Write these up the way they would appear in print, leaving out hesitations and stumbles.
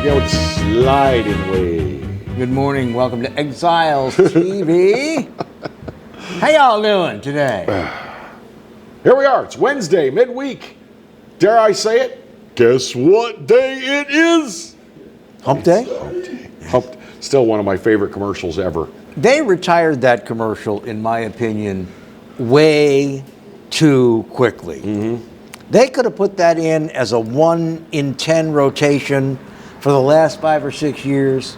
out sliding way. Good morning. Welcome to Exiles TV. How y'all doing today? Here we are. It's Wednesday, midweek. Dare I say it? Guess what day it is? Hump Day? Hump Day. Still one of my favorite commercials ever. They retired that commercial, in my opinion, way too quickly. Mm-hmm. They could have put that in as a 1 in 10 rotation for the last 5 or 6 years,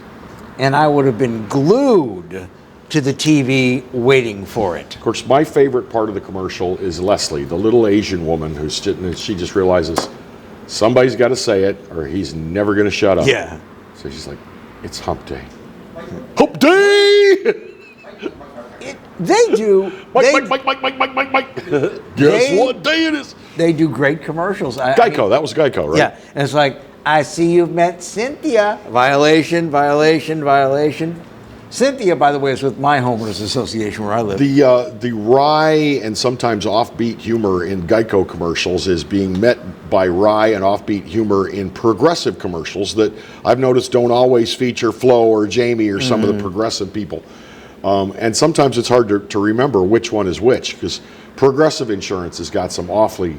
and I would have been glued to the TV waiting for it. Of course, my favorite part of the commercial is Leslie, the little Asian woman who's sitting and she just realizes somebody's got to say it or he's never going to shut up. Yeah. So she's like, it's Hump Day. Hump Day! They do. Mike. Guess what day it is? They do great commercials. Geico, that was Geico, right? Yeah, and it's like, I see you've met Cynthia. Violation. Cynthia, by the way, is with my homeowners association where I live. The wry and sometimes offbeat humor in Geico commercials is being met by wry and offbeat humor in progressive commercials that I've noticed don't always feature Flo or Jamie or some of the progressive people. And sometimes it's hard to remember which one is which because progressive insurance has got some awfully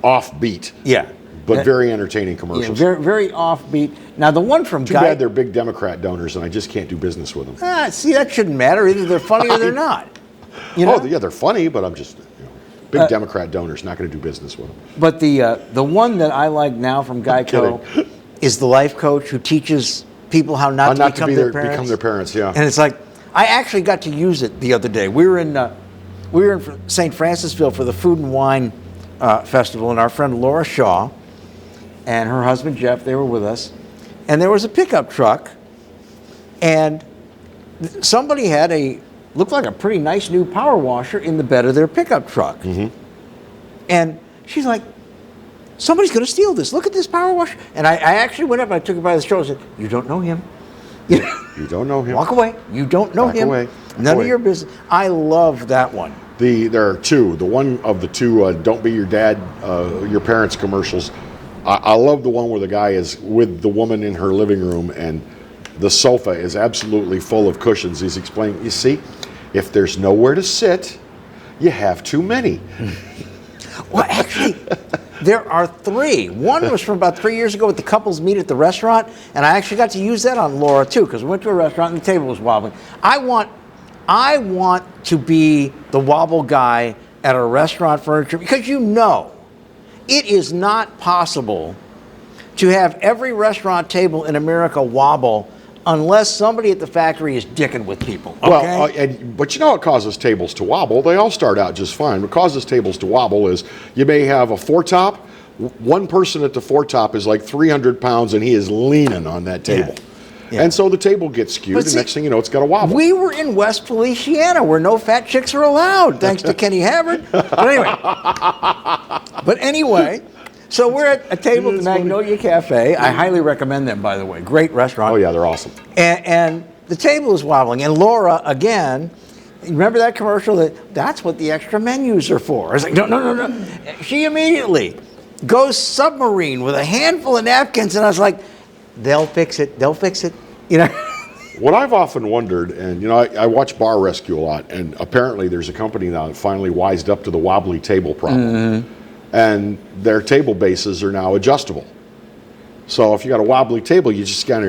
offbeat. Yeah. But very entertaining commercials. Yeah, very, very offbeat. Now, the one from Too bad they're big Democrat donors, and I just can't do business with them. See, that shouldn't matter. Either they're funny or they're not. You know? Oh, yeah, they're funny, but I'm just big Democrat donors, not going to do business with them. But the one that I like now from Geico is the life coach who teaches people how not to become their parents. Yeah. And it's like, I actually got to use it the other day. We were in St. Francisville for the Food and Wine Festival, and our friend Laura Shaw and her husband Jeff, they were with us, and there was a pickup truck, and somebody had looked like a pretty nice new power washer in the bed of their pickup truck. Mm-hmm. And she's like, somebody's going to steal this. Look at this power washer. And I actually went up and I took her by the shoulder and said, you don't know him. You don't know him. Walk away. You don't know him. Away. None of your business. I love that one. There are two. The one of the two, Don't Be Your Dad, Your Parents commercials. I love the one where the guy is with the woman in her living room and the sofa is absolutely full of cushions. He's explaining, you see, if there's nowhere to sit, you have too many. Well, actually, there are 3. One was from about 3 years ago with the couples meet at the restaurant, and I actually got to use that on Laura too, because we went to a restaurant and the table was wobbling. I want to be the wobble guy at a restaurant furniture, because it is not possible to have every restaurant table in America wobble unless somebody at the factory is dicking with people. Okay? Well, but you know what causes tables to wobble? They all start out just fine. What causes tables to wobble is you may have a foretop. One person at the foretop is like 300 pounds and he is leaning on that table. Yeah. And so the table gets skewed, and next thing you know, it's got a wobble. We were in West Feliciana, where no fat chicks are allowed, thanks to Kenny Havard. But anyway, so we're at a table at the Magnolia Cafe. I highly recommend them, by the way. Great restaurant. Oh, yeah, they're awesome. And the table is wobbling. And Laura, again, remember that commercial? That's what the extra menus are for. I was like, no. She immediately goes submarine with a handful of napkins, and I was like, they'll fix it. You know. What I've often wondered, and I watch Bar Rescue a lot, and apparently there's a company now that finally wised up to the wobbly table problem, and their table bases are now adjustable. So if you got a wobbly table, you just kind of,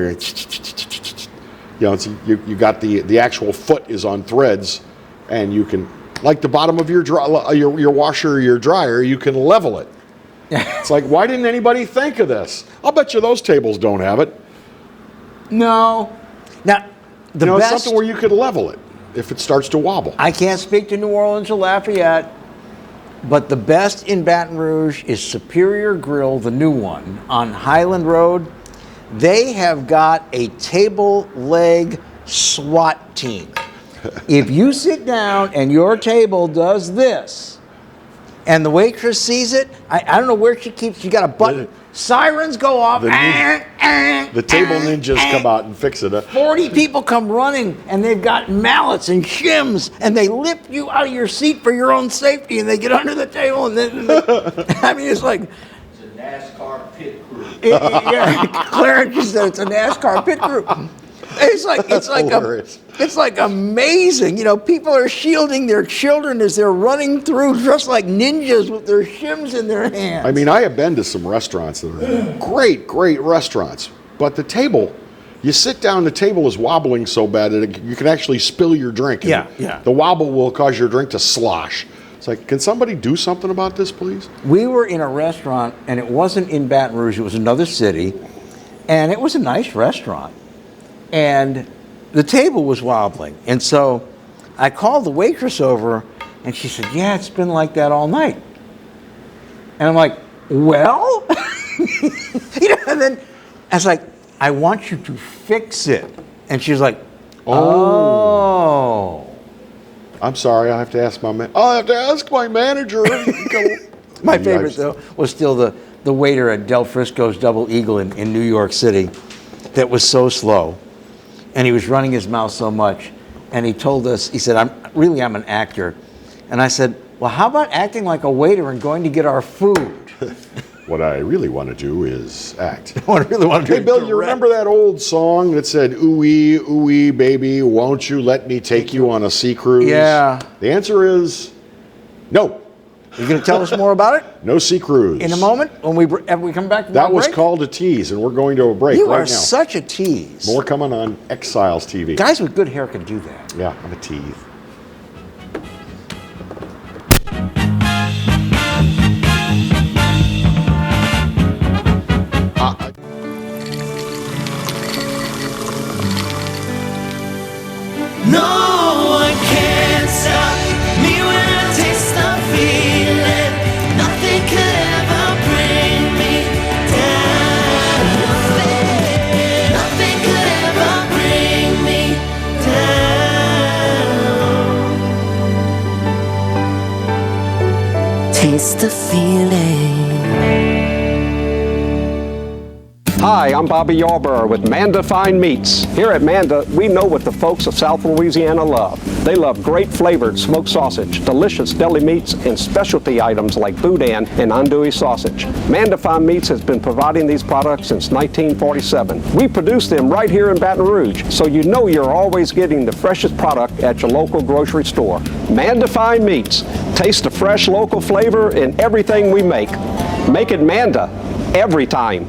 you got the actual foot is on threads, and you can, like the bottom of your washer or your dryer, you can level it. It's like, why didn't anybody think of this? I'll bet you those tables don't have it. No. Now, the best... It's something where you could level it if it starts to wobble. I can't speak to New Orleans or Lafayette, but the best in Baton Rouge is Superior Grill, the new one, on Highland Road. They have got a table leg SWAT team. If you sit down and your table does this, and the waitress sees it, I don't know where she got a button. Sirens go off. The table ninjas come out and fix it. 40 people come running, and they've got mallets and shims, and they lift you out of your seat for your own safety, and they get under the table, and then I mean, it's like, NASCAR pit crew. Yeah, Clarence said it's a NASCAR pit crew. It's like amazing. You know, people are shielding their children as they're running through, dressed like ninjas with their shims in their hands. I mean, I have been to some restaurants that are great restaurants, but the table, you sit down, the table is wobbling so bad that you can actually spill your drink. Yeah. The wobble will cause your drink to slosh. It's like, can somebody do something about this, please? We were in a restaurant, and it wasn't in Baton Rouge, it was another city, and it was a nice restaurant. And the table was wobbling. And so I called the waitress over, and she said, yeah, it's been like that all night. And I'm like, well? And then I was like, I want you to fix it. And she was like, oh. I'm sorry, I have to ask my I'll have to ask my manager. My favorite, though, was still the waiter at Del Frisco's Double Eagle in New York City that was so slow. And he was running his mouth so much. And he told us, he said, I'm an actor. And I said, well, how about acting like a waiter and going to get our food? What I really want to do is act. What I really want to do Hey, Bill, you remember that old song that said, ooh-wee, ooh-wee, baby, won't you let me take you on a sea cruise? Yeah. The answer is no. You going to tell us more about it? No sea cruise. In a moment, when we come back from That was break? called a tease, and we're going to a break You right are now. such a tease. More coming on Exiles TV. Guys with good hair can do that. Yeah, I'm a tease. No one can stop me when I taste the feeling. Nothing could ever bring me down. Nothing could ever bring me down. Taste the feeling. Hi, I'm Bobby Yarborough with Manda Fine Meats. Here at Manda, we know what the folks of South Louisiana love. They love great flavored smoked sausage, delicious deli meats, and specialty items like boudin and andouille sausage. Manda Fine Meats has been providing these products since 1947. We produce them right here in Baton Rouge, so you know you're always getting the freshest product at your local grocery store. Manda Fine Meats. Taste the fresh local flavor in everything we make. Make it Manda every time.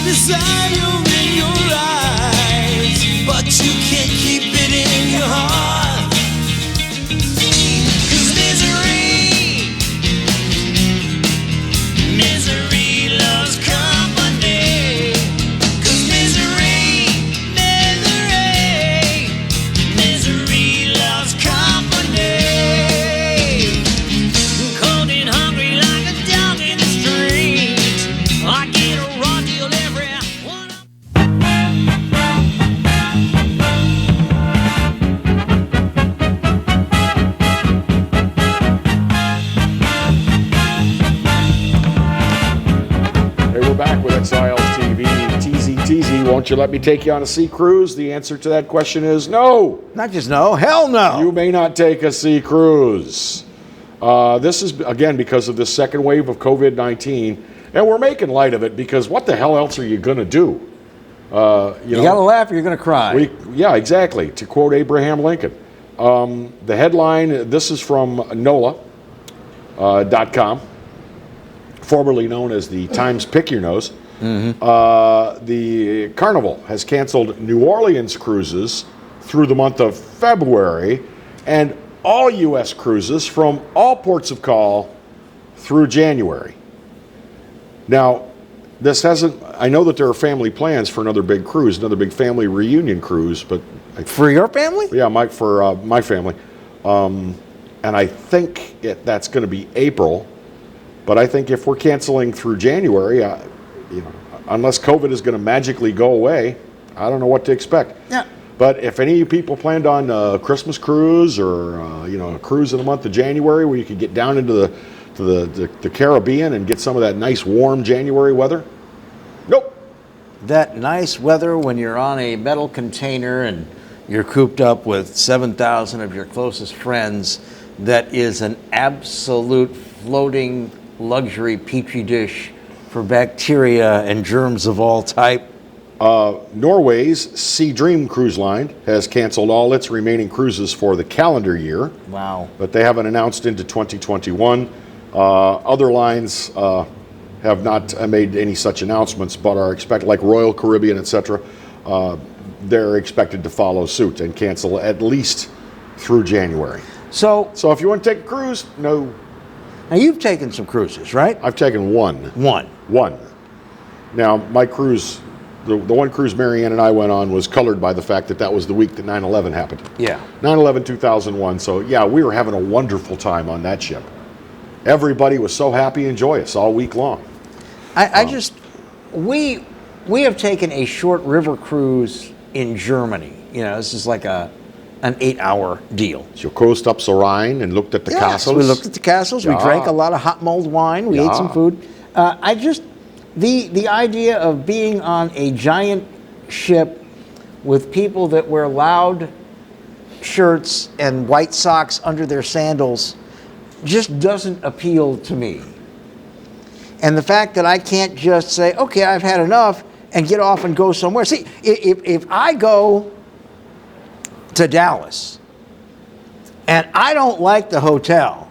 Desire in your eyes, but you can't keep it in your heart. 'Cause misery loves company. 'Cause misery loves company. Cold and hungry like a dog in the street. I get a raw deal every one. Hey, we're back with Exiles TV. TZ, won't you let me take you on a sea cruise? The answer to that question is no. Not just no, hell no. You may not take a sea cruise. This is, again, because of this second wave of COVID-19, and we're making light of it because what the hell else are you going to do? You got to laugh or you're going to cry. Yeah, exactly. To quote Abraham Lincoln. The headline, this is from NOLA.com, formerly known as the Times Pick Your Nose. The Carnival has canceled New Orleans cruises through the month of February and all U.S. cruises from all ports of call through January. Now, this hasn't, I know that there are family plans for another big cruise, another big family reunion cruise, but For your family? yeah, for my family. And I think that's going to be April. But I think if we're canceling through January, unless COVID is going to magically go away, I don't know what to expect. Yeah. But if any of you people planned on a Christmas cruise or a cruise in the month of January where you could get down into the Caribbean and get some of that nice warm January weather, nope. That nice weather when you're on a metal container and you're cooped up with 7,000 of your closest friends, that is an absolute floating luxury petri dish for bacteria and germs of all type. Norway's Sea Dream cruise line has canceled all its remaining cruises for the calendar year. Wow. But they haven't announced into 2021. Other lines have not made any such announcements, but are expected, like Royal Caribbean, etc. They're expected to follow suit and cancel at least through January. So if you want to take a cruise, no. now you've taken some cruises, right? I've taken one. One. Now, my cruise, the one cruise Marianne and I went on was colored by the fact that was the week that 9/11 happened. Yeah. 9/11, 2001. So, yeah, we were having a wonderful time on that ship. Everybody was so happy and joyous all week long. We have taken a short river cruise in Germany. This is like an 8-hour deal. So you coast up the Rhine and looked at the castles. We looked at the castles. Yeah. We drank a lot of hot mulled wine. We ate some food. The idea of being on a giant ship with people that wear loud shirts and white socks under their sandals just doesn't appeal to me. And the fact that I can't just say, okay, I've had enough, and get off and go somewhere. See, if I go to Dallas and I don't like the hotel,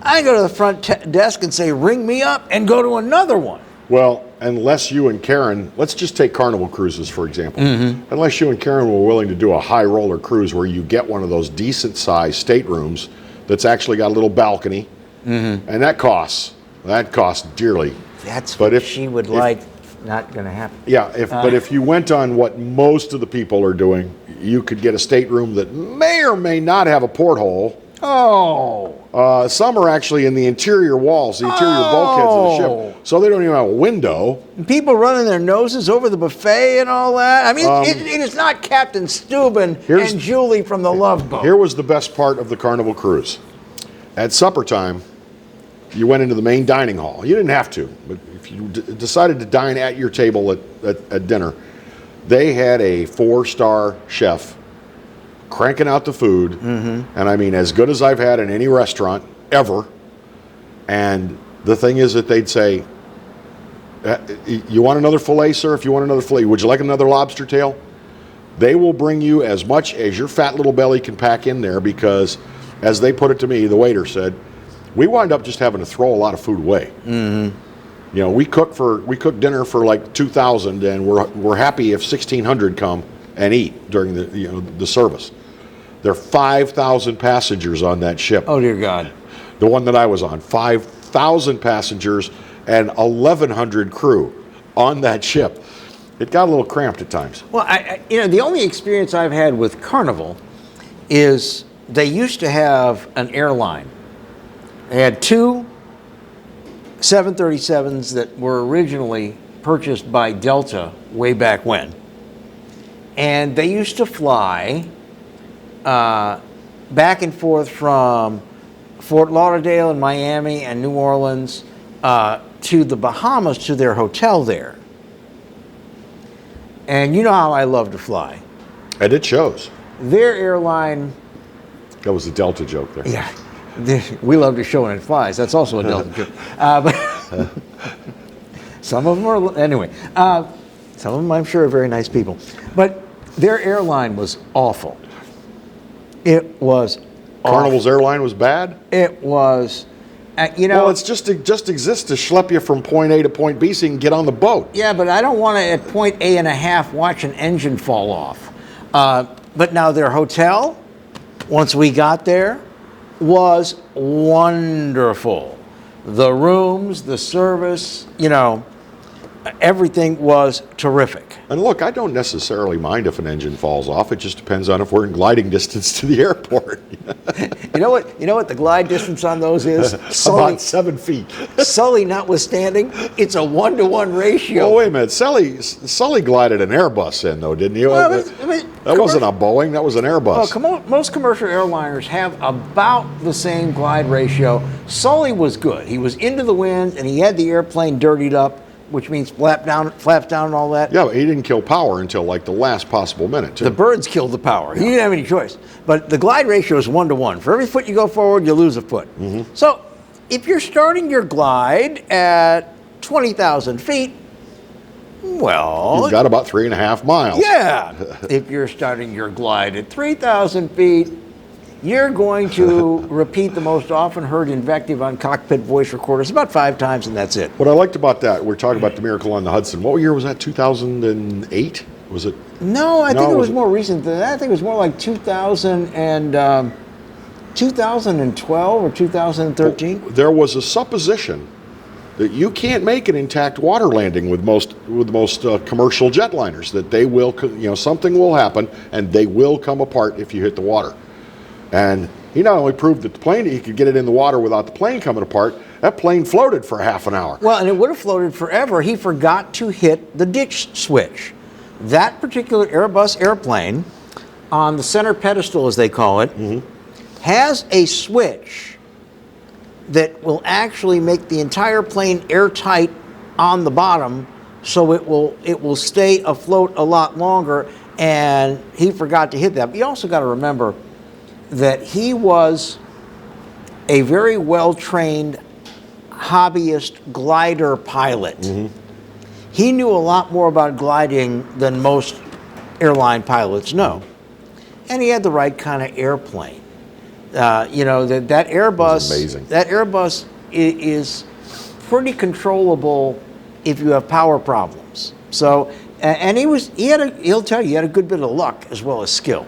I go to the front desk and say, ring me up, and go to another one. Well, unless you and Karen, let's just take Carnival Cruises, for example. Mm-hmm. Unless you and Karen were willing to do a high roller cruise where you get one of those decent sized staterooms that's actually got a little balcony, and that costs dearly. That's but what she would like. Not going to happen. Yeah, but if you went on what most of the people are doing, you could get a stateroom that may or may not have a porthole. Oh. Some are actually in the interior walls, the interior bulkheads of the ship, so they don't even have a window. People running their noses over the buffet and all that. I mean, it is not Captain Steuben and Julie from the Love Boat. Here was the best part of the Carnival cruise. At supper time, you went into the main dining hall. You didn't have to, but if you decided to dine at your table at dinner, they had a 4-star chef cranking out the food, and I mean, as good as I've had in any restaurant ever. And the thing is that they'd say, you want another filet, sir? If you want another filet, would you like another lobster tail? They will bring you as much as your fat little belly can pack in there, because, as they put it to me, the waiter said, we wind up just having to throw a lot of food away. Mm-hmm. We cook dinner for like 2,000, and we're happy if 1,600 come and eat during the service. There are 5,000 passengers on that ship. Oh dear God! The one that I was on, 5,000 passengers and 1,100 crew on that ship. It got a little cramped at times. Well, the only experience I've had with Carnival is they used to have an airline. They had 2 737s that were originally purchased by Delta way back when. And they used to fly back and forth from Fort Lauderdale and Miami and New Orleans to the Bahamas to their hotel there. And you know how I love to fly. And it shows. Their airline... That was a Delta joke there. Yeah. We love to show when it flies. That's also a Delta joke. But some of them are, anyway. Some of them, I'm sure, are very nice people. But their airline was awful. It was awful. Carnival's airline was bad? It was, Well, it just exists to schlep you from point A to point B so you can get on the boat. Yeah, but I don't want to, at point A and a half, watch an engine fall off. But now their hotel, once we got there, was wonderful. The rooms, the service, everything was terrific. And look, I don't necessarily mind if an engine falls off. It just depends on if we're in gliding distance to the airport. know what? You know what the glide distance on those is? About 7 feet. Sully notwithstanding, it's a 1-to-1 ratio. Oh, wait a minute. Sully glided an Airbus in, though, didn't he? Well, that wasn't a Boeing. That was an Airbus. Well, most commercial airliners have about the same glide ratio. Sully was good. He was into the wind, and he had the airplane dirtied up, which means flaps down and all that. Yeah, but he didn't kill power until like the last possible minute, too. The birds killed the power. He didn't have any choice. But the glide ratio is 1-to-1. For every foot you go forward, you lose a foot. Mm-hmm. So if you're starting your glide at 20,000 feet, well, You've got about 3.5 miles. yeah. If you're starting your glide at 3,000 feet, you're going to repeat the most often heard invective on cockpit voice recorders about 5 times, and that's it. What I liked about that, we're talking about the Miracle on the Hudson. What year was that? 2008? Was it? No, I think it was more recent than that. I think it was more like 2012 or 2013. There was a supposition that you can't make an intact water landing with most commercial jetliners. That they will, something will happen and they will come apart if you hit the water. And he not only proved that he could get it in the water without the plane coming apart. That plane floated for half an hour. Well, and it would have floated forever. He forgot to hit the ditch switch. That particular Airbus airplane, on the center pedestal, as they call it, has a switch that will actually make the entire plane airtight on the bottom, so it will stay afloat a lot longer. And he forgot to hit that. But you also got to remember that he was a very well-trained hobbyist glider pilot. He knew a lot more about gliding than most airline pilots know. And he had the right kind of airplane. That Airbus, amazing. That Airbus is pretty controllable if you have power problems. So, and he'll tell you, he had a good bit of luck as well as skill.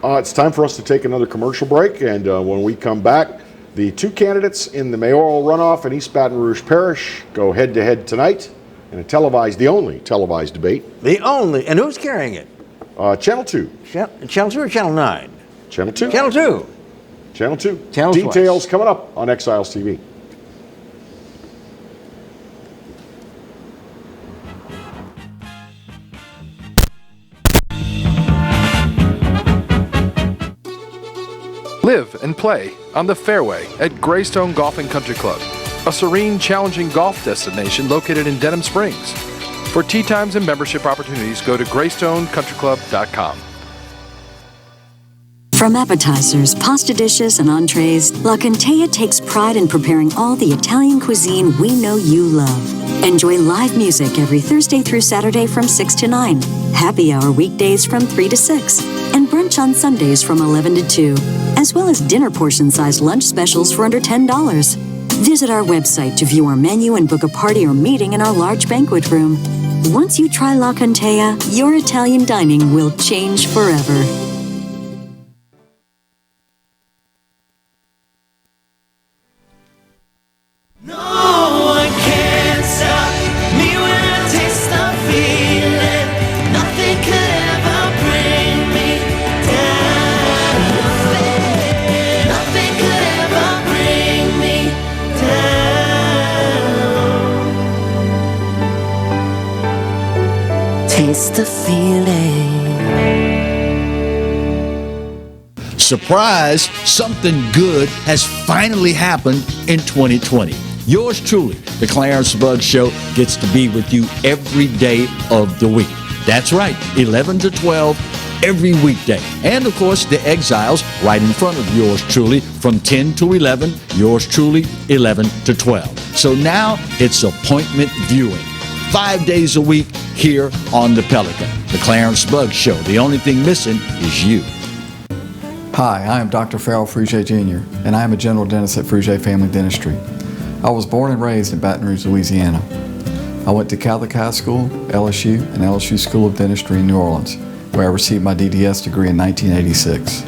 It's time for us to take another commercial break, and when we come back, the 2 candidates in the mayoral runoff in East Baton Rouge Parish go head-to-head tonight in the only televised debate. And who's carrying it? Channel 2. Channel 2 or Channel 9? Channel 2. Channel 2. Channel 2. Channel Details twice. coming up on Exiles TV. Live and play on the fairway at Greystone Golf and Country Club, a serene, challenging golf destination located in Denham Springs. For tee times and membership opportunities, go to GreystonecountryClub.com. From appetizers, pasta dishes, and entrees, La Contea takes pride in preparing all the Italian cuisine we know you love. Enjoy live music every Thursday through Saturday from 6 to 9, happy hour weekdays from 3 to 6, and brunch on Sundays from 11 to 2, as well as dinner portion-sized lunch specials for under $10. Visit our website to view our menu and book a party or meeting in our large banquet room. Once you try La Contea, your Italian dining will change forever. Taste the feeling. Surprise, something good has finally happened in 2020. Yours truly, the Clarence Bugg Show, gets to be with you every day of the week. That's right, 11 to 12 every weekday. And of course, the Exiles right in front of yours truly from 10 to 11, yours truly 11 to 12. So now it's appointment viewing. 5 days a week here on the Pelican. The Clarence Bugg Show. The only thing missing is you. Hi, I am Dr. Farrell Frugier Jr., and I am a general dentist at Frugier Family Dentistry. I was born and raised in Baton Rouge, Louisiana. I went to Catholic High School, LSU, and LSU School of Dentistry in New Orleans, where I received my DDS degree in 1986.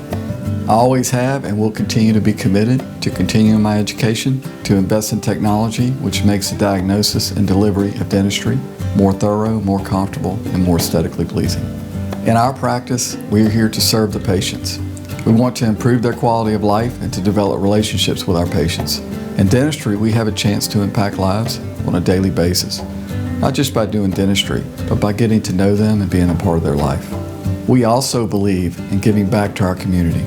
I always have and will continue to be committed to continuing my education, to invest in technology which makes the diagnosis and delivery of dentistry more thorough, more comfortable, and more aesthetically pleasing. In our practice, we are here to serve the patients. We want to improve their quality of life and to develop relationships with our patients. In dentistry, we have a chance to impact lives on a daily basis, not just by doing dentistry, but by getting to know them and being a part of their life. We also believe in giving back to our community.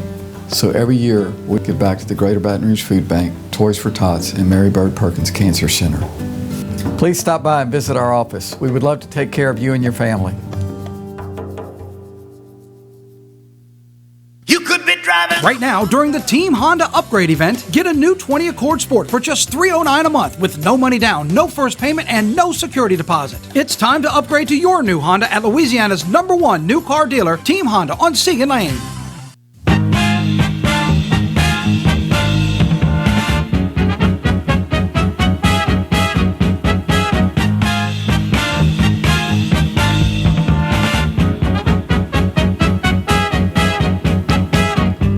So every year, we give back to the Greater Baton Rouge Food Bank, Toys for Tots, and Mary Bird Perkins Cancer Center. Please stop by and visit our office. We would love to take care of you and your family. You could be driving. Right now, during the Team Honda Upgrade event, get a new 20 Accord Sport for just $309 a month with no money down, no first payment, and no security deposit. It's time to upgrade to your new Honda at Louisiana's #1 new car dealer, Team Honda on Segan Lane.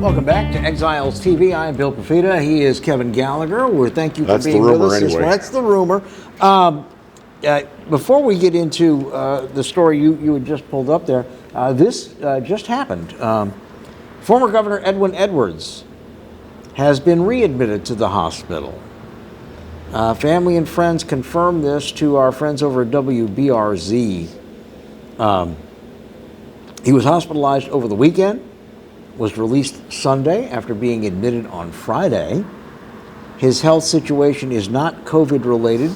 Welcome back to Exiles TV. I am Bill Profita. He is Kevin Gallagher. Thank you for being with us. Anyway. That's the rumor. Before we get into the story you had just pulled up there, this just happened. Former Governor Edwin Edwards has been readmitted to the hospital. Family and friends confirmed this to our friends over at WBRZ. He was hospitalized over the weekend, was released Sunday after being admitted on Friday. His health situation is not COVID related,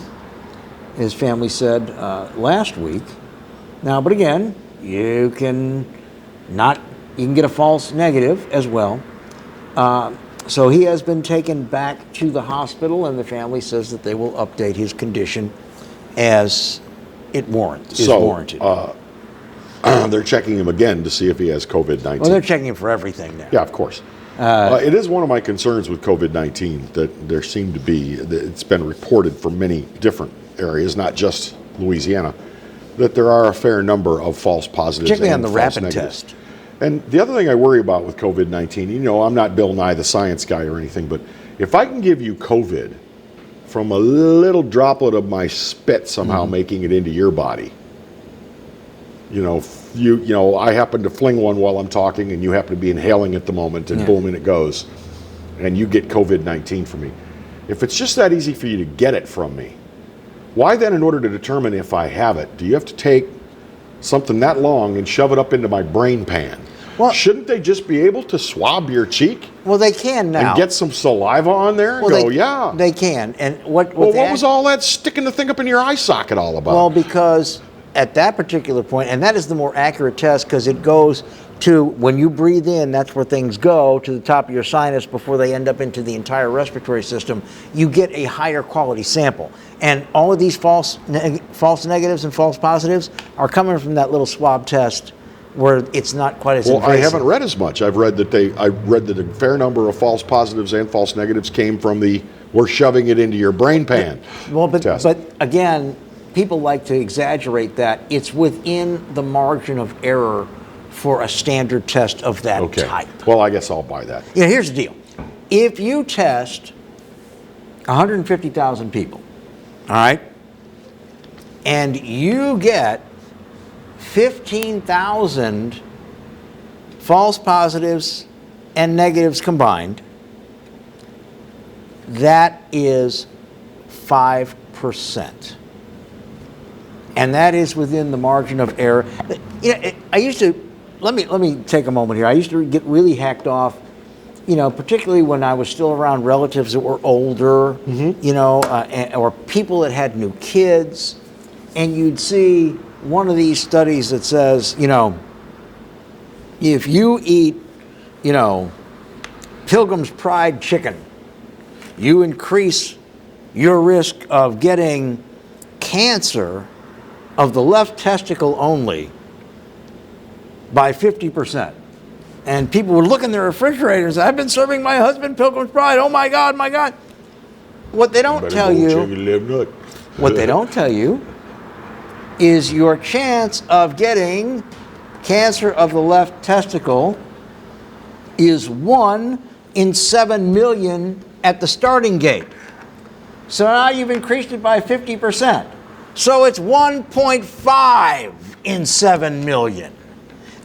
his family said last week. Now, but again, you can get a false negative as well. So he has been taken back to the hospital, and the family says that they will update his condition as it warranted. They're checking him again to see if he has COVID-19. Well, they're checking him for everything now. Yeah, of course. It is one of my concerns with COVID-19 that there seem to be, it's been reported from many different areas, not just Louisiana, that there are a fair number of false positives. Particularly and on the false rapid negatives. test. And the other thing I worry about with COVID-19, you know, I'm not Bill Nye the Science Guy or anything, but if I can give you COVID from a little droplet of my spit somehow making it into your body, you know, I happen to fling one while I'm talking, and you happen to be inhaling at the moment, and boom, in it goes, and you get COVID-19 from me. If it's just that easy for you to get it from me, why then, in order to determine if I have it, do you have to take something that long and shove it up into my brain pan? Well, shouldn't they just be able to swab your cheek? Well, they can now. And get some saliva on there and go, yeah. They can. And what was all that sticking the thing up in your eye socket all about? Well, because at that particular point, and that is the more accurate test because it goes to when you breathe in, that's where things go to the top of your sinus before they end up into the entire respiratory system. You get a higher quality sample. And all of these false negatives and false positives are coming from that little swab test where it's not quite as invasive. I haven't read as much. I read that a fair number of false positives and false negatives came from we're shoving it into your brain pan test. But again, people like to exaggerate that. It's within the margin of error for a standard test of that type. Well, I guess I'll buy that. Yeah, here's the deal. If you test 150,000 people, all right, and you get 15,000 false positives and negatives combined, that is 5%. And that is within the margin of error. You know, I used to, let me take a moment here. I used to get really hacked off, you know, particularly when I was still around relatives that were older, you know, or people that had new kids, and you'd see one of these studies that says, you know, if you eat, you know, Pilgrim's Pride chicken, you increase your risk of getting cancer of the left testicle only by 50%. And people would look in their refrigerators. I've been serving my husband Pilgrim's Pride. Oh my God, my God. What they don't tell you, what they don't tell you is your chance of getting cancer of the left testicle is 1 in 7 million at the starting gate. So now you've increased it by 50%. So it's 1.5 in 7 million.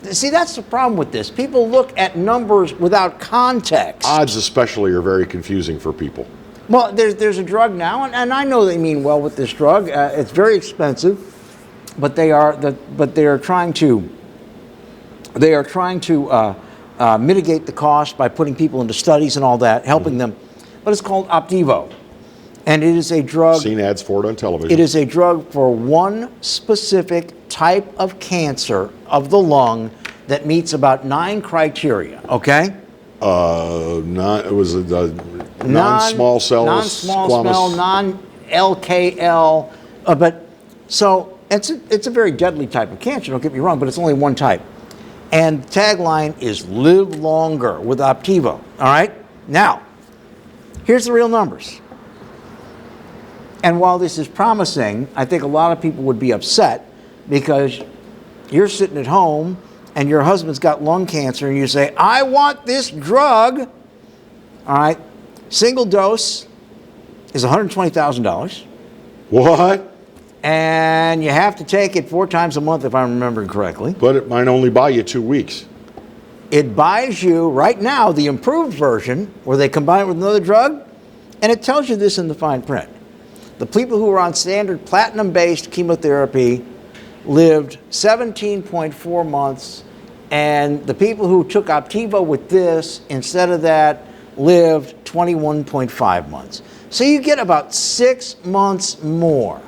See, that's the problem with this. People look at numbers without context. Odds especially are very confusing for people. Well, there's a drug now, and I know they mean well with this drug. It's very expensive, but they are trying to mitigate the cost by putting people into studies and all that, helping them. But it's called Opdivo, and it is a drug. Seen ads for it on television. It is a drug for one specific type of cancer of the lung that meets about 9 criteria. Okay. It was a non-small cell, non-small cell, non-LKL, but so it's a very deadly type of cancer. Don't get me wrong, but it's only one type. And the tagline is "Live longer with Opdivo." All right. Now, here's the real numbers. And while this is promising, I think a lot of people would be upset because you're sitting at home and your husband's got lung cancer and you say, I want this drug. All right. Single dose is $120,000. What? And you have to take it 4 times a month if I'm remembering correctly. But it might only buy you 2 weeks. It buys you, right now, the improved version where they combine it with another drug, and it tells you this in the fine print. The people who were on standard platinum-based chemotherapy lived 17.4 months, and the people who took Opdivo with this, instead of that, lived 21.5 months. So you get about 6 months more.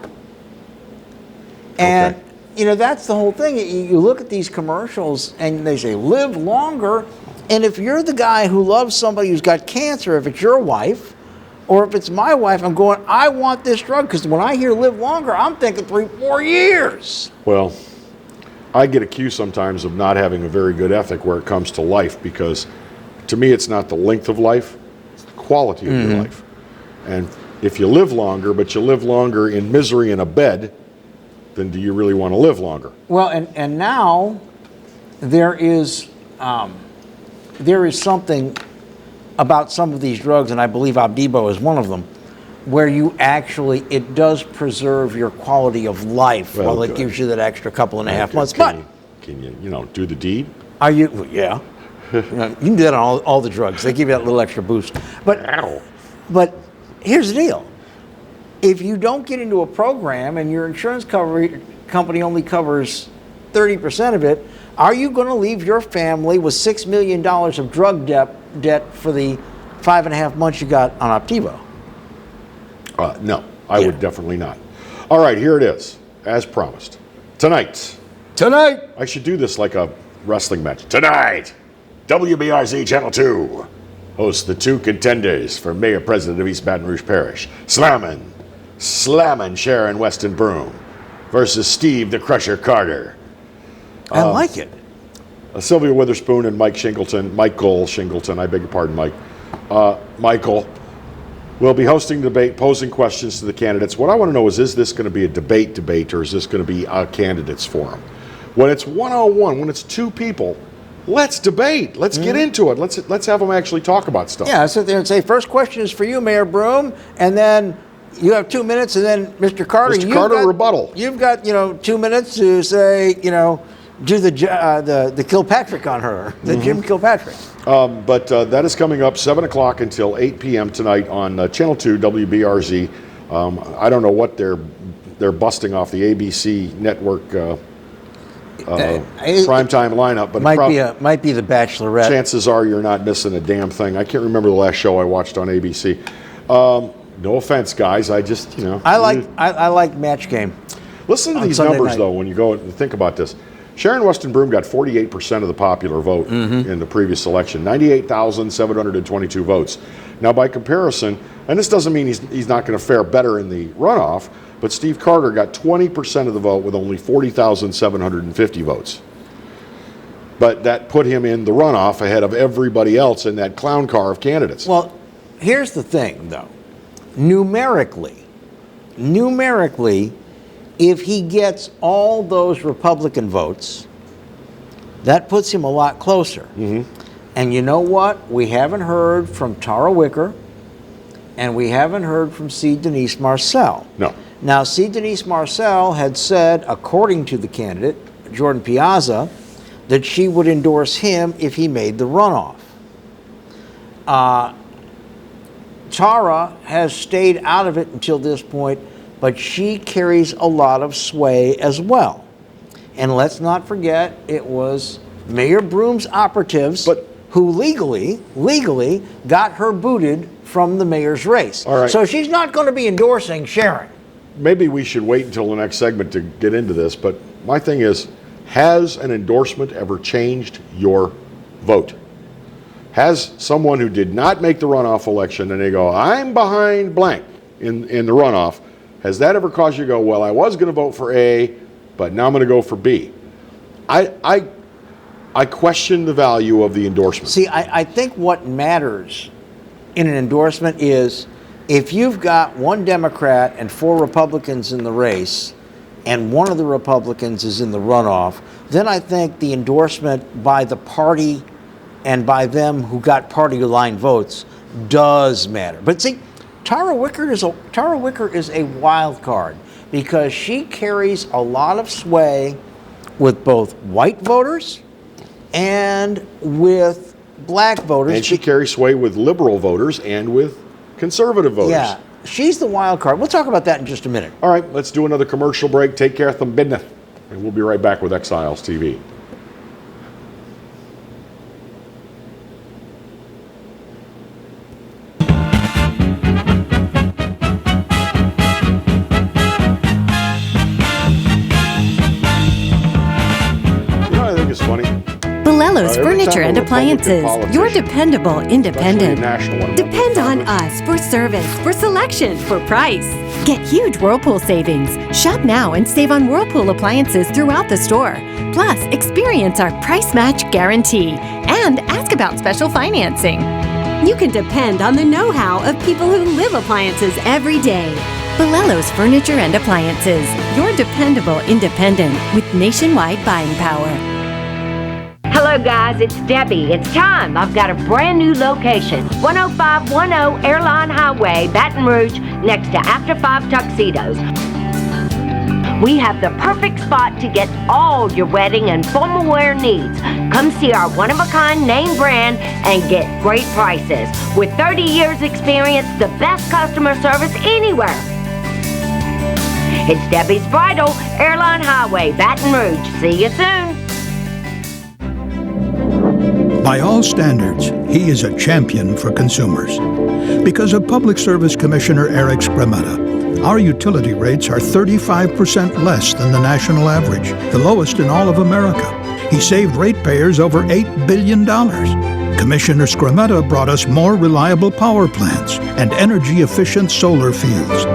And, you know, that's the whole thing. You look at these commercials and they say, live longer. And if you're the guy who loves somebody who's got cancer, if it's your wife, or if it's my wife, I'm going, I want this drug. Because when I hear live longer, I'm thinking 3-4 years. Well, I get accused sometimes of not having a very good ethic where it comes to life, because to me it's not the length of life, it's the quality of your life. And if you live longer, but you live longer in misery in a bed, then do you really want to live longer? Well, and now there is something about some of these drugs, and I believe Opdivo is one of them, where you actually, it does preserve your quality of life while it gives you that extra couple and a half months. But can you do the deed? Are you? Well, yeah. You can do that on all the drugs. They give you that little extra boost. But here's the deal. If you don't get into a program and your insurance company only covers 30% of it, are you going to leave your family with $6 million of drug debt for the 5.5 months you got on Opdivo? No, I would definitely not. All right, here it is, as promised. Tonight. I should do this like a wrestling match. Tonight, WBRZ Channel 2 hosts the 2 contenders for Mayor President of East Baton Rouge Parish. Slammin' Sharon Weston Broom versus Steve the Crusher Carter. I like it. Sylvia Witherspoon and Michael Shingleton, I beg your pardon, Mike. Michael will be hosting the debate, posing questions to the candidates. What I want to know is this going to be a debate, or is this going to be a candidates forum? When it's one-on-one, when it's 2 people, let's debate. Let's get into it. Let's have them actually talk about stuff. Yeah, sit there and say, first question is for you, Mayor Broom, and then you have 2 minutes, and then Mr. Carter. Rebuttal. You've got 2 minutes to say, do the Kilpatrick on her, the Jim Kilpatrick. But that is coming up 7 o'clock until 8 p.m. tonight on Channel 2 WBRZ. I don't know what they're busting off the ABC network primetime lineup, but might be the Bachelorette. Chances are you're not missing a damn thing. I can't remember the last show I watched on ABC. No offense, guys. I just I like Match Game. Listen to these Sunday numbers night. though when you go and think about this. Sharon Weston Broom got 48% of the popular vote in the previous election, 98,722 votes. Now, by comparison, and this doesn't mean he's not going to fare better in the runoff, but Steve Carter got 20% of the vote with only 40,750 votes. But that put him in the runoff ahead of everybody else in that clown car of candidates. Well, here's the thing, though. Numerically, if he gets all those Republican votes, that puts him a lot closer. And you know what? We haven't heard from Tara Wicker, and we haven't heard from C. Denise Marcel. No. Now, C. Denise Marcel had said, according to the candidate, Jordan Piazza, that she would endorse him if he made the runoff. Tara has stayed out of it until this point, but she carries a lot of sway as well. And let's not forget, it was Mayor Broom's operatives who legally got her booted from the mayor's race. All right. So she's not going to be endorsing Sharon. Maybe we should wait until the next segment to get into this, but my thing is, has an endorsement ever changed your vote? Has someone who did not make the runoff election and they go, I'm behind blank in the runoff, has that ever caused you to go, well, I was going to vote for A, but now I'm going to go for B? I question the value of the endorsement. See, I think what matters in an endorsement is if you've got one Democrat and 4 Republicans in the race, and one of the Republicans is in the runoff, then I think the endorsement by the party and by them who got party-line votes does matter. But see, Tara Wicker is a wild card because she carries a lot of sway with both white voters and with black voters. And she carries sway with liberal voters and with conservative voters. Yeah, she's the wild card. We'll talk about that in just a minute. All right, let's do another commercial break. Take care of some business, and we'll be right back with Exiles TV. I think it's funny. Bolello's Every time Furniture a and Republican Appliances. Your politician, dependable independent. national one, Depend on us for service, for selection, for price. Get huge Whirlpool savings. Shop now and save on Whirlpool appliances throughout the store. Plus, experience our price match guarantee and ask about special financing. You can depend on the know-how of people who live appliances every day. Bolello's Furniture and Appliances. Your dependable independent with nationwide buying power. Hello guys, it's Debbie. It's time. I've got a brand new location. 10510 Airline Highway, Baton Rouge, next to After 5 Tuxedos. We have the perfect spot to get all your wedding and formal wear needs. Come see our one-of-a-kind name brand and get great prices. With 30 years experience, the best customer service anywhere. It's Debbie's Bridal, Airline Highway, Baton Rouge. See you soon. By all standards, he is a champion for consumers. Because of Public Service Commissioner Eric Scrametta, our utility rates are 35% less than the national average, the lowest in all of America. He saved ratepayers over $8 billion. Commissioner Scrametta brought us more reliable power plants and energy-efficient solar fields.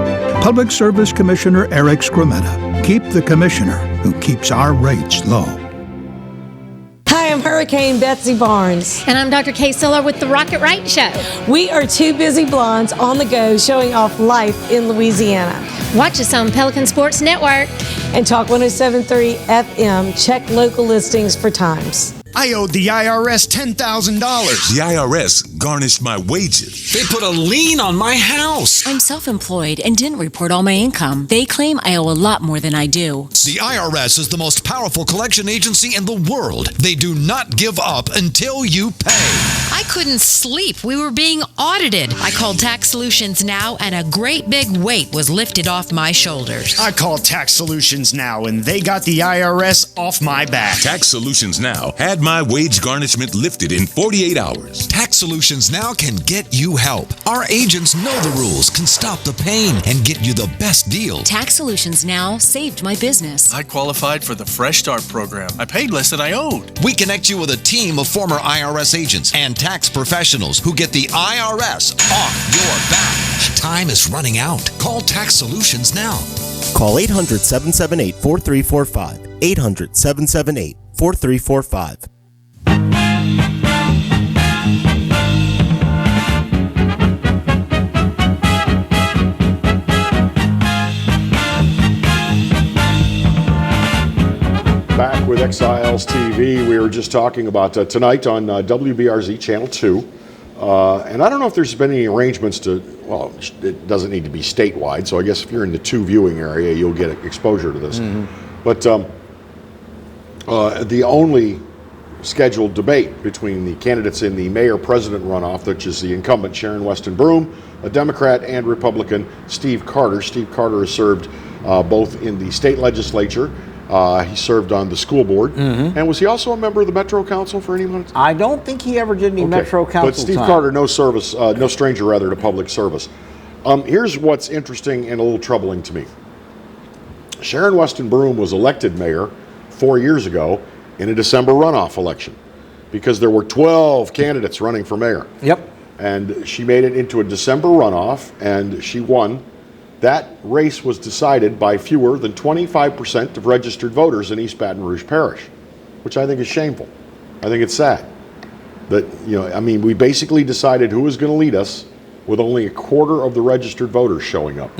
Public Service Commissioner Eric Scrametta. Keep the commissioner who keeps our rates low. Hi, I'm Hurricane Betsy Barnes. And I'm Dr. Kay Siller with the Rocket Right Show. We are two busy blondes on the go showing off life in Louisiana. Watch us on Pelican Sports Network. And Talk 107.3 FM. Check local listings for times. I owed the IRS $10,000. The IRS garnished my wages. They put a lien on my house. I'm self-employed and didn't report all my income. They claim I owe a lot more than I do. The IRS is the most powerful collection agency in the world. They do not give up until you pay. I couldn't sleep. We were being audited. I called Tax Solutions Now, and a great big weight was lifted off my shoulders. I called Tax Solutions Now, and they got the IRS off my back. Tax Solutions Now had my wage garnishment lifted in 48 hours. Tax Solutions Now can get you help. Our agents know the rules, can stop the pain, and get you the best deal. Tax Solutions Now saved my business. I qualified for the Fresh Start program. I paid less than I owed. We connect you with a team of former IRS agents and tax professionals who get the IRS off your back. Time is running out. Call Tax Solutions now. Call 800-778-4345. 800-778-4345. Back with Exiles TV. We were just talking about tonight on WBRZ Channel 2. And I don't know if there's been any arrangements to, well, it doesn't need to be statewide, so I guess if you're in the 2 viewing area, you'll get exposure to this. But the only scheduled debate between the candidates in the mayor-president runoff, which is the incumbent Sharon Weston Broome, a Democrat, and Republican Steve Carter. Steve Carter has served both in the state legislature. He served on the school board. And was he also a member of the Metro Council for any amount of time? I don't think he ever did any Metro Council But Steve time. Carter, no stranger rather to public service. Here's what's interesting and a little troubling to me. Sharon Weston Broome was elected mayor 4 years ago in a December runoff election because there were 12 candidates running for mayor. Yep. And she made it into a December runoff and she won. That race was decided by fewer than 25% of registered voters in East Baton Rouge Parish, which I think is shameful. I think it's sad that, we basically decided who was going to lead us with only a quarter of the registered voters showing up.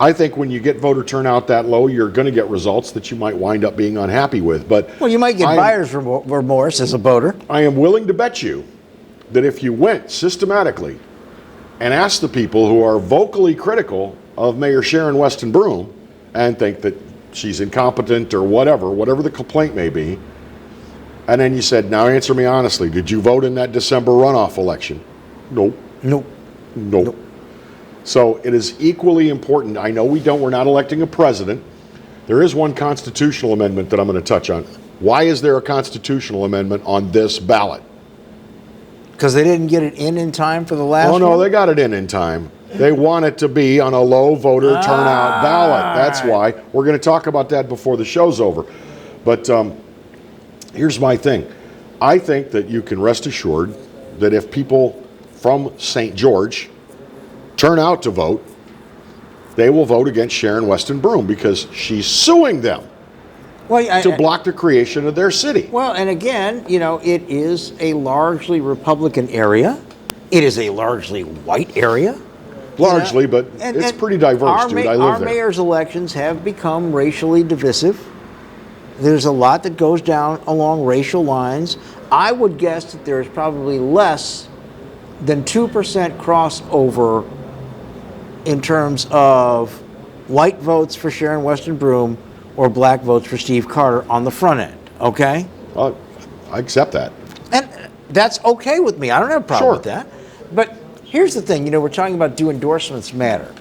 I think when you get voter turnout that low, you're going to get results that you might wind up being unhappy with. But well, you might get buyer's remorse as a voter. I am willing to bet you that if you went systematically and asked the people who are vocally critical of Mayor Sharon Weston Broome and think that she's incompetent or whatever the complaint may be, and then you said, now answer me honestly, did you vote in that December runoff election? Nope. Nope. Nope. So it is equally important. I know we're not electing a president. There is one constitutional amendment that I'm going to touch on. Why is there a constitutional amendment on this ballot? Because they didn't get it in time for the last one? Oh, no, they got it in time. They want it to be on a low voter turnout ballot. That's why. We're going to talk about that before the show's over. But here's my thing. I think that you can rest assured that if people from St. George turn out to vote, they will vote against Sharon Weston Broome because she's suing them to block the creation of their city. Well, and again, it is a largely Republican area. It is a largely white area. Largely, but it's pretty diverse, dude. I live there. Our mayor's elections have become racially divisive. There's a lot that goes down along racial lines. I would guess that there's probably less than 2% crossover in terms of white votes for Sharon Weston Broome or black votes for Steve Carter on the front end, okay? I accept that. And that's okay with me. I don't have a problem with that. But here's the thing, we're talking about do endorsements matter.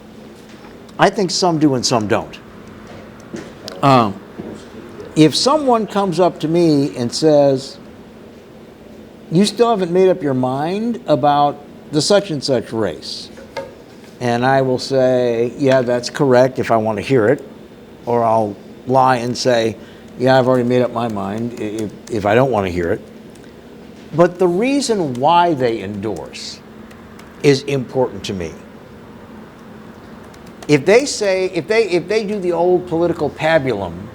I think some do and some don't. If someone comes up to me and says, you still haven't made up your mind about the such and such race, and I will say, yeah, that's correct if I want to hear it, or I'll lie and say, yeah, I've already made up my mind if I don't want to hear it. But the reason why they endorse is important to me. If they say, if they do the old political pabulum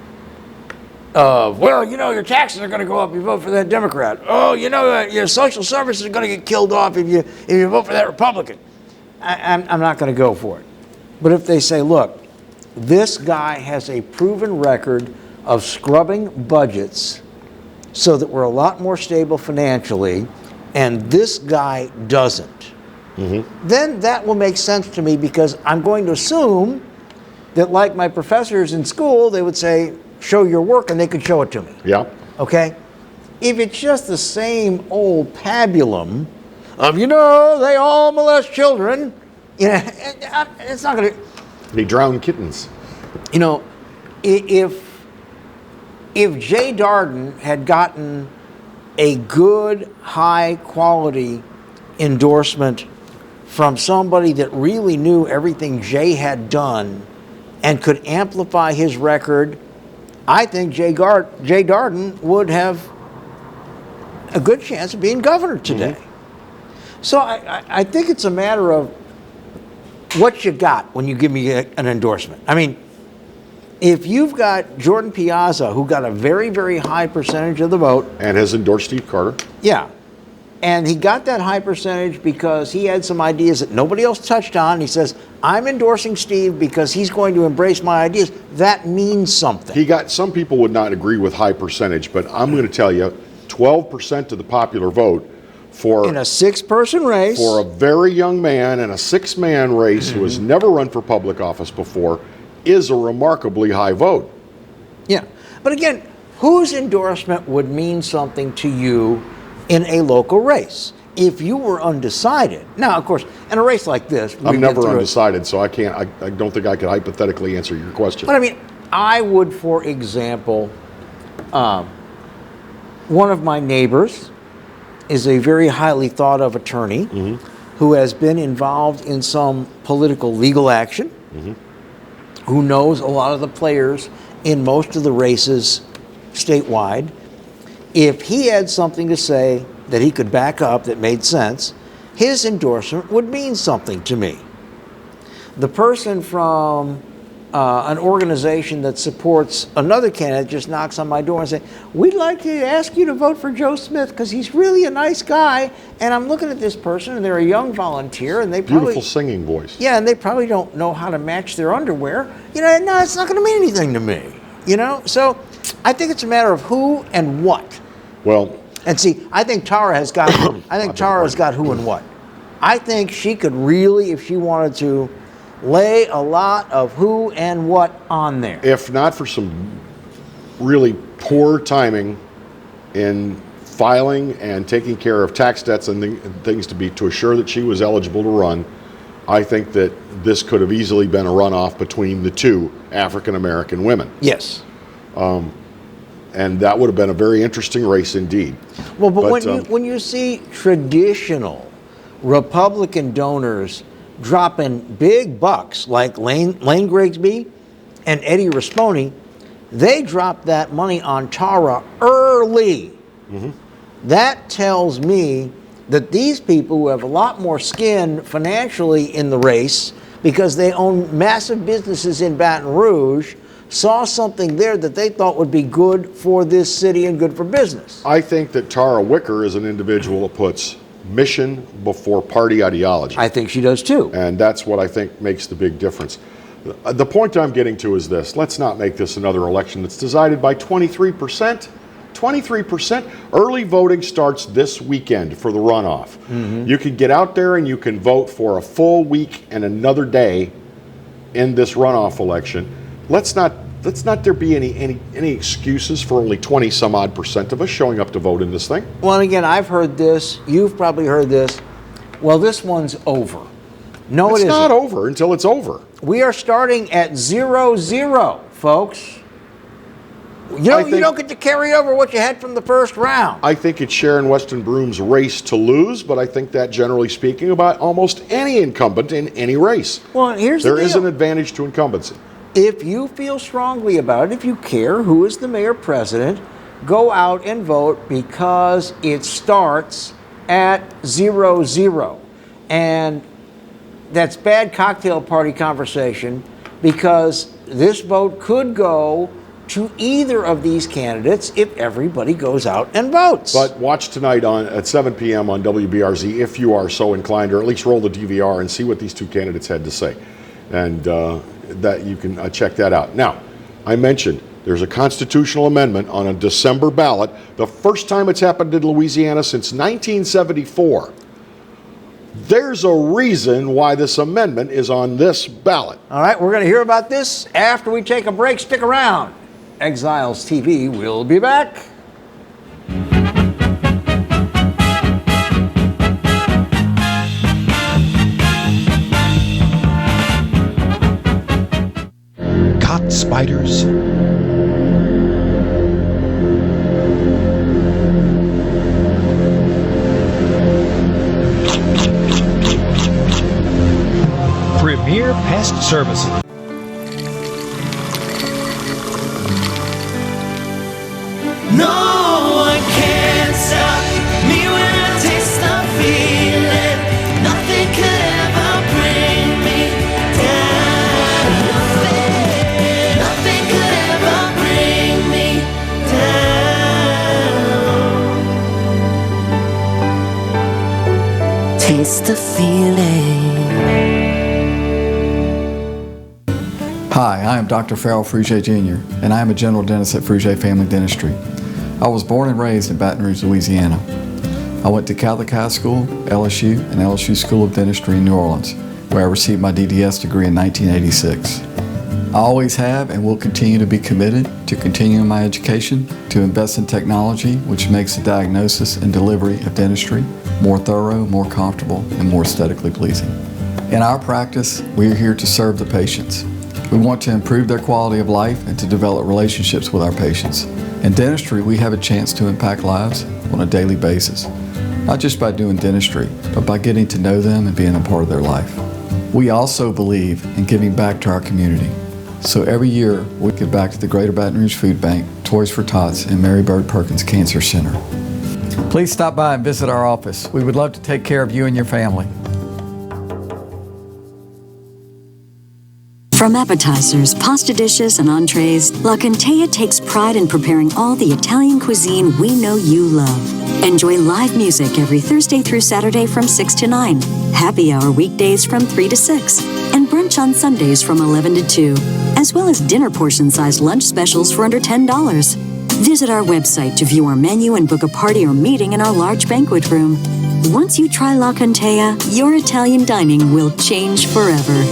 of, well, your taxes are going to go up if you vote for that Democrat. Oh, your social services are going to get killed off if you vote for that Republican. I'm not going to go for it. But if they say, look, this guy has a proven record of scrubbing budgets so that we're a lot more stable financially, and this guy doesn't, then that will make sense to me because I'm going to assume that, like my professors in school, they would say, show your work, and they could show it to me. Yeah. Okay? If it's just the same old pabulum of, they all molest children, it's not going to... They drown kittens. If Jay Darden had gotten a good, high-quality endorsement from somebody that really knew everything Jay had done and could amplify his record, I think Jay Darden would have a good chance of being governor today. So I think it's a matter of what you got when you give me an endorsement. I mean, if you've got Jordan Piazza, who got a very, very high percentage of the vote. And has endorsed Steve Carter. Yeah. And he got that high percentage because he had some ideas that nobody else touched on. He says, I'm endorsing Steve because he's going to embrace my ideas. That means something. Some people would not agree with high percentage, but I'm going to tell you, 12% of the popular vote in a 6-person race. For a very young man in a 6-man race who has never run for public office before is a remarkably high vote. Yeah. But again, whose endorsement would mean something to you in a local race? If you were undecided. Now, of course, in a race like this, I'm never undecided, so I don't think I could hypothetically answer your question. But I mean, I would, for example, one of my neighbors is a very highly thought of attorney who has been involved in some political legal action, who knows a lot of the players in most of the races statewide. If he had something to say that he could back up that made sense, his endorsement would mean something to me. The person from an organization that supports another candidate just knocks on my door and says, we'd like to ask you to vote for Joe Smith because he's really a nice guy. And I'm looking at this person, and they're a young volunteer, and they probably... Beautiful singing voice. Yeah, and they probably don't know how to match their underwear. You know, no, it's not going to mean anything to me. You know? So I think it's a matter of who and what. Well... And see, I think Tara has got who and what. I think she could really, if she wanted to, lay a lot of who and what on there. If not for some really poor timing in filing and taking care of tax debts and things to assure that she was eligible to run, I think that this could have easily been a runoff between the two African American women. Yes. And that would have been a very interesting race indeed. Well, but when you see traditional Republican donors dropping big bucks like Lane Grigsby and Eddie Risponi, they dropped that money on Tara early. That tells me that these people who have a lot more skin financially in the race because they own massive businesses in Baton Rouge saw something there that they thought would be good for this city and good for business. I think that Tara Wicker is an individual that puts mission before party ideology. I think she does too. And that's what I think makes the big difference. The point I'm getting to is this. Let's not make this another election that's decided by 23%. 23%. Early voting starts this weekend for the runoff. You can get out there and you can vote for a full week and another day in this runoff election. Let's not there be any excuses for only 20 some odd % of us showing up to vote in this thing. Well, and again, I've heard this. You've probably heard this. Well, this one's over. No, it's it isn't. not over until it's over. We are starting at 0-0, folks. You don't get to carry over what you had from the first round. I think it's Sharon Weston Broom's race to lose, but I think that, generally speaking, about almost any incumbent in any race. Well, here's the deal. There is an advantage to incumbency. If you feel strongly about it, if you care who is the mayor president, go out and vote because it starts at 0-0. And that's bad cocktail party conversation because this vote could go to either of these candidates if everybody goes out and votes. But watch tonight at 7 p.m. on WBRZ if you are so inclined, or at least roll the DVR and see what these two candidates had to say. And that you can check that out. Now, I mentioned there's a constitutional amendment on a December ballot, the first time it's happened in Louisiana since 1974. There's a reason why this amendment is on this ballot. All right, we're going to hear about this after we take a break. Stick around. Exiles TV will be back. Caught spiders? Premier Pest Services. No one can stop me when I taste the feeling. Nothing could ever bring me down. Nothing could ever bring me down. Taste the feeling. Hi, I am Dr. Farrell Fruget Jr., and I am a general dentist at Fruget Family Dentistry. I was born and raised in Baton Rouge, Louisiana. I went to Catholic High School, LSU, and LSU School of Dentistry in New Orleans, where I received my DDS degree in 1986. I always have and will continue to be committed to continuing my education, to invest in technology, which makes the diagnosis and delivery of dentistry more thorough, more comfortable, and more aesthetically pleasing. In our practice, we are here to serve the patients. We want to improve their quality of life and to develop relationships with our patients. In dentistry, we have a chance to impact lives on a daily basis, not just by doing dentistry, but by getting to know them and being a part of their life. We also believe in giving back to our community. So every year, we give back to the Greater Baton Rouge Food Bank, Toys for Tots, and Mary Bird Perkins Cancer Center. Please stop by and visit our office. We would love to take care of you and your family. From appetizers, pasta dishes, and entrees, La Contea takes pride in preparing all the Italian cuisine we know you love. Enjoy live music every Thursday through Saturday from 6 to 9, happy hour weekdays from 3 to 6, and brunch on Sundays from 11 to 2, as well as dinner portion-sized lunch specials for under $10. Visit our website to view our menu and book a party or meeting in our large banquet room. Once you try La Contea, your Italian dining will change forever.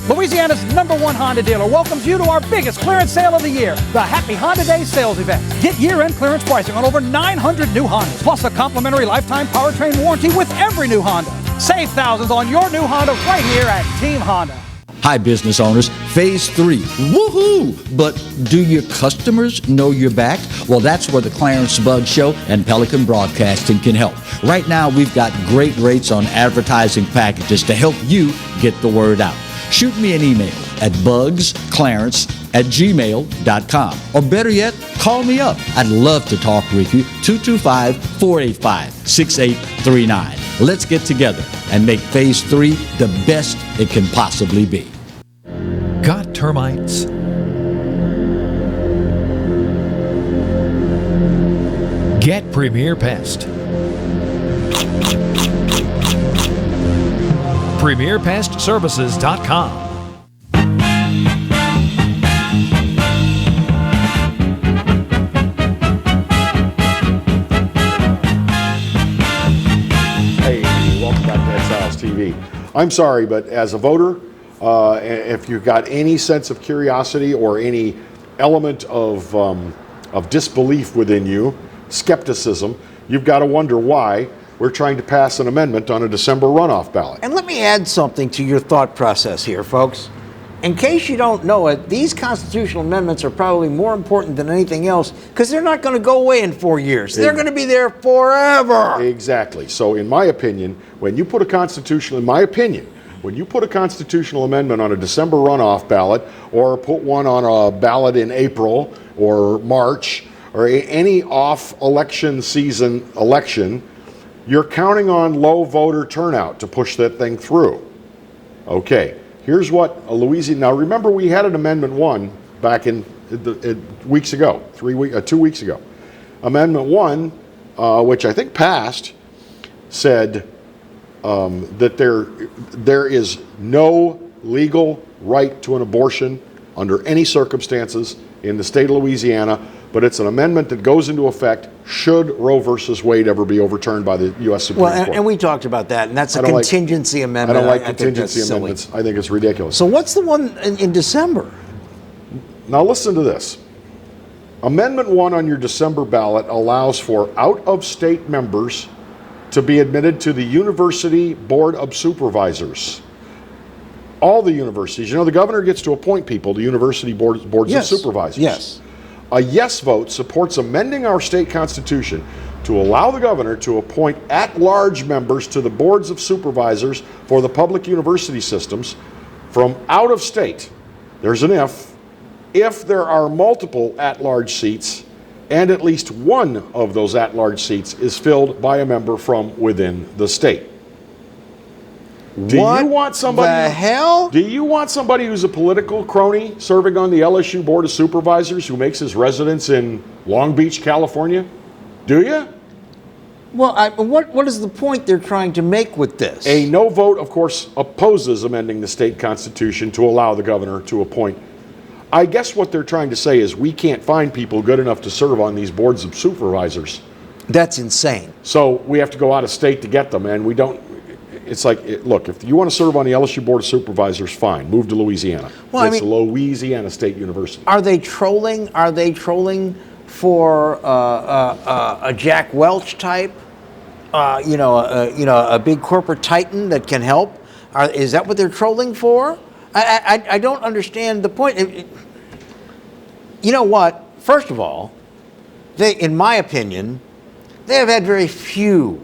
Louisiana's #1 Honda dealer welcomes you to our biggest clearance sale of the year, the Happy Honda Day sales event. Get year-end clearance pricing on over 900 new Hondas, plus a complimentary lifetime powertrain warranty with every new Honda. Save thousands on your new Honda right here at Team Honda. Hi, business owners. Phase 3. Woohoo! But do your customers know you're back? Well, that's where the Clarence Bugg Show and Pelican Broadcasting can help. Right now, we've got great rates on advertising packages to help you get the word out. Shoot me an email at bugsclarence@gmail.com. Or better yet, call me up. I'd love to talk with you. 225-485-6839. Let's get together and make Phase 3 the best it can possibly be. Got termites? Get Premier Pest. PremierPestServices.com. Hey, welcome back to Exiles TV. I'm sorry, but as a voter, if you've got any sense of curiosity or any element of disbelief within you, skepticism, you've got to wonder why we're trying to pass an amendment on a December runoff ballot. And let me add something to your thought process here, folks. In case you don't know it, these constitutional amendments are probably more important than anything else because they're not going to go away in 4 years. They're going to be there forever. Exactly. So in my opinion, when you put a constitutional amendment on a December runoff ballot or put one on a ballot in April or March or any off-election season election, you're counting on low voter turnout to push that thing through. Okay, here's what Louisiana. Now remember, we had an Amendment 1 back in weeks ago, 2 weeks ago. Amendment 1, which I think passed, said that there is no legal right to an abortion under any circumstances in the state of Louisiana, but it's an amendment that goes into effect should Roe versus Wade ever be overturned by the U.S. Supreme Court. And we talked about that, and that's a contingency amendment. I don't like contingency amendments. I think it's ridiculous. So what's the one in December? Now listen to this. Amendment 1 on your December ballot allows for out-of-state members to be admitted to the University Board of Supervisors. All the universities. You know, the governor gets to appoint people to university boards of supervisors. Yes. A yes vote supports amending our state constitution to allow the governor to appoint at-large members to the boards of supervisors for the public university systems from out of state. There's an if there are multiple at-large seats and at least one of those at-large seats is filled by a member from within the state. Do you want somebody who's a political crony serving on the LSU Board of Supervisors who makes his residence in Long Beach, California? Do you? Well, what is the point they're trying to make with this? A no vote, of course, opposes amending the state constitution to allow the governor to appoint. I guess what they're trying to say is we can't find people good enough to serve on these boards of supervisors. That's insane. So we have to go out of state to get them, and we don't. it's like, look, if you want to serve on the LSU Board of Supervisors, fine, move to Louisiana. Well, it's Louisiana State University. Are they trolling? Are they trolling for a Jack Welch type? A big corporate titan that can help? Is that what they're trolling for? I don't understand the point. You know what? First of all, in my opinion, they have had very few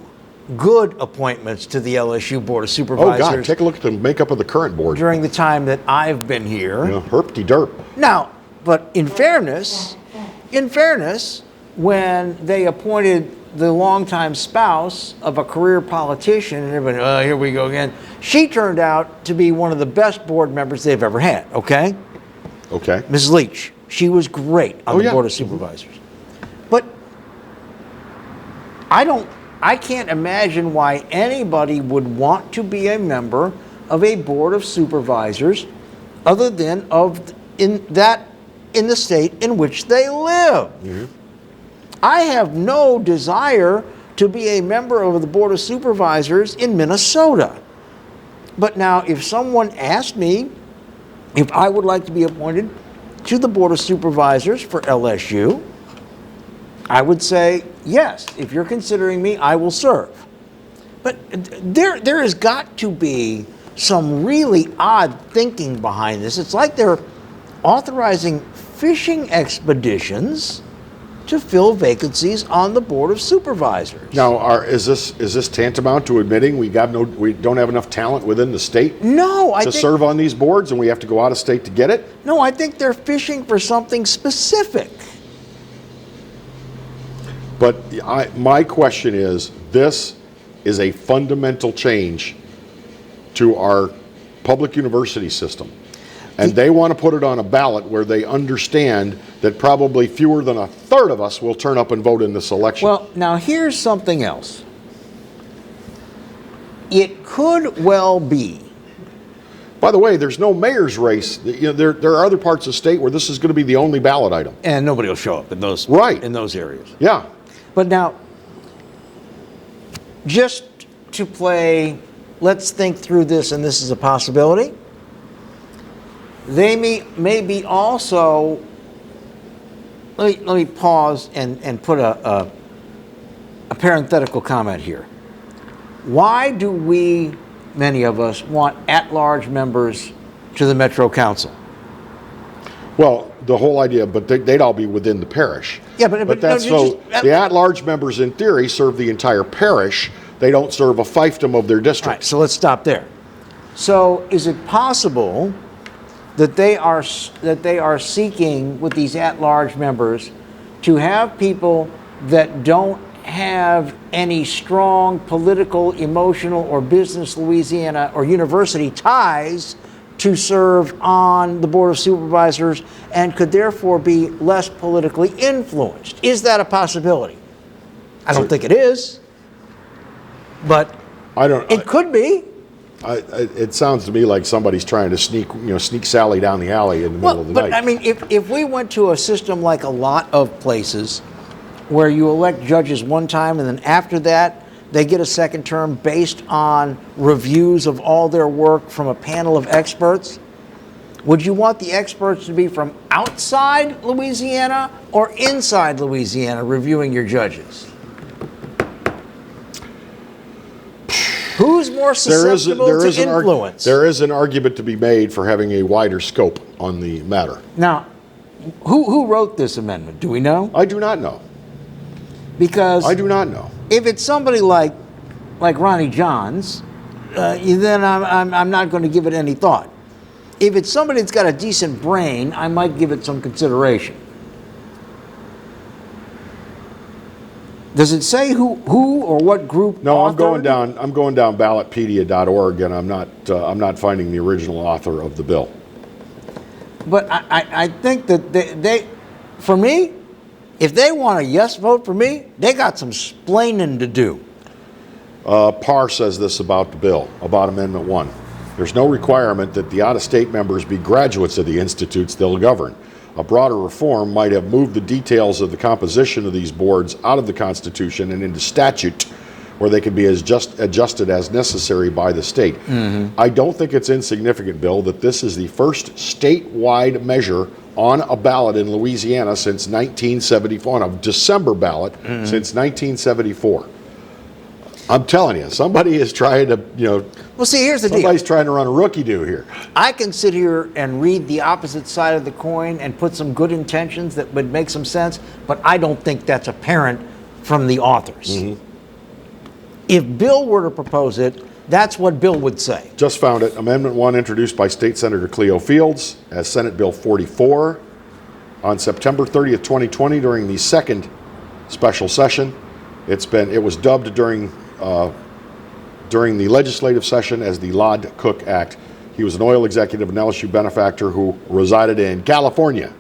good appointments to the LSU Board of Supervisors. Oh, God, take a look at the makeup of the current board. During the time that I've been here. Herpty-derp. Now, but in fairness, when they appointed the longtime spouse of a career politician, and everybody, here we go again, she turned out to be one of the best board members they've ever had, okay? Okay. Mrs. Leach. She was great on the Board of Supervisors. But I can't imagine why anybody would want to be a member of a Board of Supervisors other than in the state in which they live. Mm-hmm. I have no desire to be a member of the Board of Supervisors in Minnesota. But now, if someone asked me if I would like to be appointed to the Board of Supervisors for LSU, I would say, yes, if you're considering me, I will serve. But there has got to be some really odd thinking behind this. It's like they're authorizing fishing expeditions to fill vacancies on the Board of Supervisors. Now, is this tantamount to admitting we don't have enough talent within the state? No, to serve on these boards, and we have to go out of state to get it? No, I think they're fishing for something specific. But my question is, this is a fundamental change to our public university system. And they want to put it on a ballot where they understand that probably fewer than a third of us will turn up and vote in this election. Well, now here's something else. It could well be. By the way, there's no mayor's race. There are other parts of the state where this is going to be the only ballot item. And nobody will show up in those areas. Yeah. But now, just to play, let's think through this, and this is a possibility. They may be also, let me pause and put a parenthetical comment here. Why do many of us, want at-large members to the Metro Council? Well, the whole idea, but they'd all be within the parish. Yeah, but that's so. The at-large members, in theory, serve the entire parish. They don't serve a fiefdom of their district. Right, so let's stop there. So, is it possible that they are seeking with these at-large members to have people that don't have any strong political, emotional, or business Louisiana or university ties to serve on the Board of Supervisors and could therefore be less politically influenced? Is that a possibility? I don't think it is, but it could be. It sounds to me like somebody's trying to sneak Sally down the alley in the middle of the night. But I mean, if we went to a system like a lot of places where you elect judges one time and then after that they get a second term based on reviews of all their work from a panel of experts, would you want the experts to be from outside Louisiana or inside Louisiana reviewing your judges? Who's more susceptible to influence? There is an argument to be made for having a wider scope on the matter. Now, who wrote this amendment? Do we know? I do not know. Because I do not know. If it's somebody like Ronnie Johns, then I'm not going to give it any thought. If it's somebody that's got a decent brain, I might give it some consideration. Does it say who or what group? No, I'm going down ballotpedia.org, and I'm not finding the original author of the bill. But I think that they, for me, if they want a yes vote for me, they got some splaining to do. Parr says this about the bill, about Amendment 1. There's no requirement that the out-of-state members be graduates of the institutes they'll govern. A broader reform might have moved the details of the composition of these boards out of the Constitution and into statute, or they can be adjusted as necessary by the state. I don't think it's insignificant, Bill, that this is the first statewide measure on a ballot in Louisiana since 1974, on a December ballot since 1974. I'm telling you, somebody is trying to, well, see, here's the deal. Somebody's trying to run a rookie-do here. I can sit here and read the opposite side of the coin and put some good intentions that would make some sense, but I don't think that's apparent from the authors. If Bill were to propose it, that's what Bill would say. Just found it. Amendment 1 introduced by State Senator Cleo Fields as Senate Bill 44 on September 30th, 2020 during the second special session. It was dubbed during the legislative session as the Lod-Cook Act. He was an oil executive and LSU benefactor who resided in California.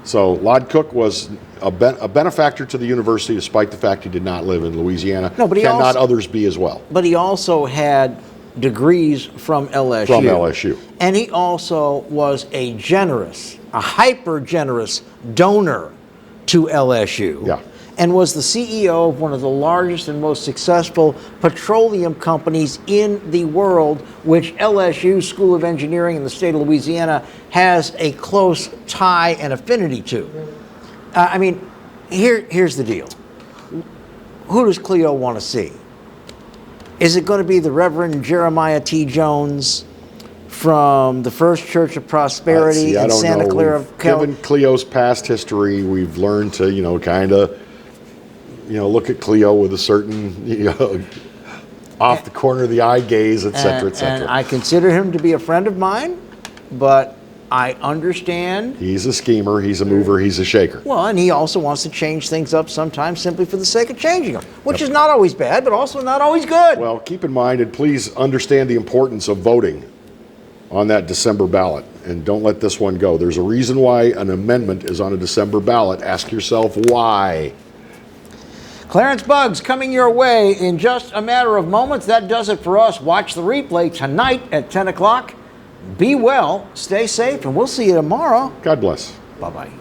So Lod-Cook was a benefactor to the university despite the fact he did not live in Louisiana. No, but Cannot others be as well? But he also had degrees from LSU. From LSU. And he also was a hyper-generous donor to LSU. Yeah. And was the CEO of one of the largest and most successful petroleum companies in the world, which LSU School of Engineering in the state of Louisiana has a close tie and affinity to. Here's the deal. Who does Cleo want to see? Is it going to be the Reverend Jeremiah T. Jones from the First Church of Prosperity in Santa Clara, Given Cleo's past history, we've learned to, kind of, look at Cleo with a certain, off the corner of the eye gaze, et cetera, et cetera. And I consider him to be a friend of mine, but I understand. He's a schemer, he's a mover, he's a shaker. Well, and he also wants to change things up sometimes simply for the sake of changing them, which is not always bad, but also not always good. Well, keep in mind, and please understand the importance of voting on that December ballot, and don't let this one go. There's a reason why an amendment is on a December ballot. Ask yourself why. Clarence Buggs coming your way in just a matter of moments. That does it for us. Watch the replay tonight at 10 o'clock. Be well, stay safe, and we'll see you tomorrow. God bless. Bye-bye.